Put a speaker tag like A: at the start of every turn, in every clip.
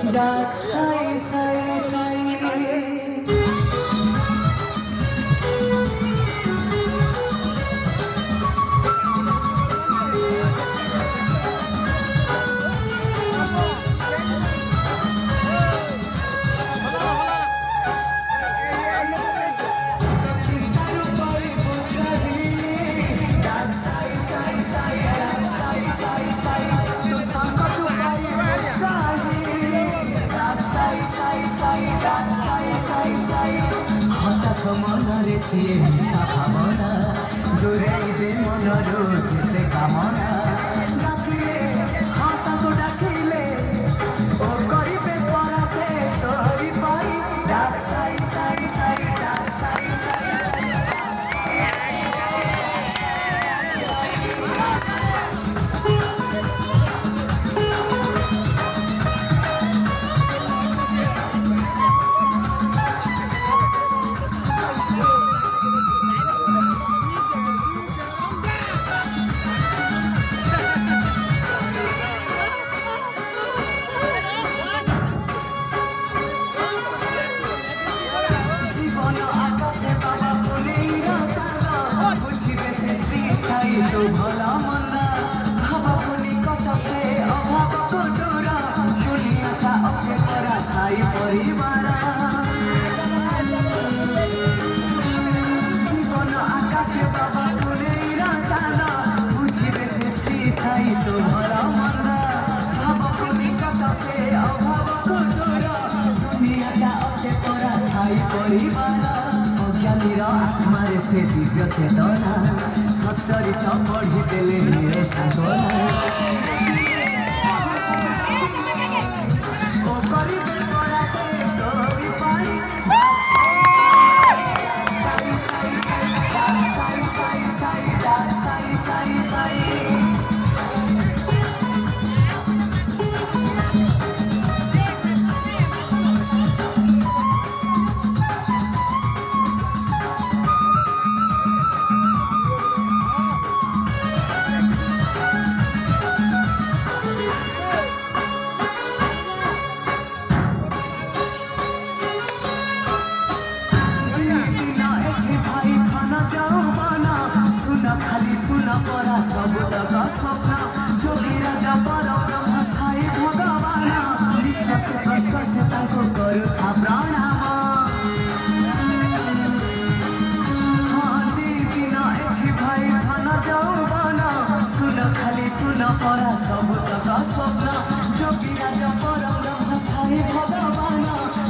A: ডাক সাই সাই সাই মনরে সিয়ে মিঠা ভাবনা দূরাইবে মনর যেতে কামনা ডাকিলে হাতাকো ডাকিলে ও করিবে পরাসে তোরি পাই ডাক সাই সাই সাই ডাক সাই সাই তো ভোলা মন্দা ভাবপুনি কটকে অভাব কদুরা দুনিয়াটা অপে করা সাই পরিবার জীবন আকাশে বাবা কুলেইরা চালা বুঝিবে সে শ্রী সাই তো ভোলা মন্দা ভাবপুনি কটকে অভাব কদুরা দুনিয়াটা অপে করা সাই পরিবার অজ্ঞানীর আত্মারে সে দিব্য চেতনা সচ্চরিত পঢ়ি দেলে নিরে সাধনা ও করিবে পরাসে তোরি পাই সাই সাই সাই সাই সাই সাই সাই সাই সাই খালি শুনা পড়া সব তক স্বপ্ন যোগী রাজা পর ব্রহ্ম সাই ভগবান বিশ্বাসে প্রশ্বাসে তাଙ୍କୁ କରୁଥା ପ୍ରଣାମ ଦି ଦିନ ଏଠି ଭାଇ ଧନ ଯୌବନ ଶୁନ ଖାଲି ଶୁନ ପରା ସବୁ ତକ ସ୍ୱପ୍ନ ଯୋଗୀ ରାଜା ପର ବ୍ରହ୍ମ ସାଇ ଭଗବାନ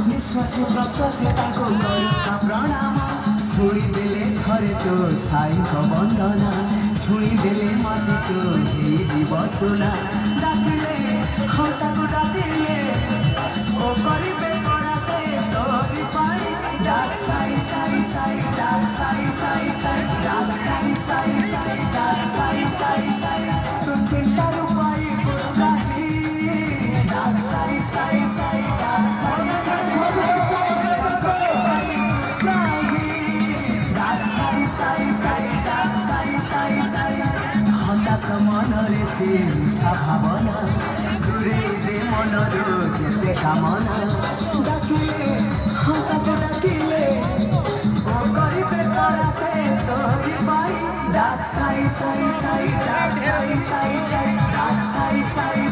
A: ନିଶ୍ୱାସେ ପ୍ରଶ୍ୱାସେ ତାଙ୍କୁ କରୁଥା ପ୍ରଣାମ ছুঁইদেলে ঘরে তো সাইক বন্দনা ছুঁইদেলে মাটি তো হেই জীব সোনা ডাকিলে হতাকু ডাকিলে ও করিবে পরাসে তোরি পাই ডাক সাই সাই সাই ডাক সাই সাই সাই ডাক সাই সাই সাই ডাক সাই সাই সাই তো চিন্তার উপায় পুরাহি ডাক সাই সাই সাই ডাক সাই সাই মনরে সে মিঠা ভাবনা দূরেইবে মনর যেতে কামনা ডাকিলে হতাক ডাকিলে ও করিবে পরাসে তোরি পাই ডাক সাই সাই সাই ডাক সাই সাই সাই ডাক সাই সাই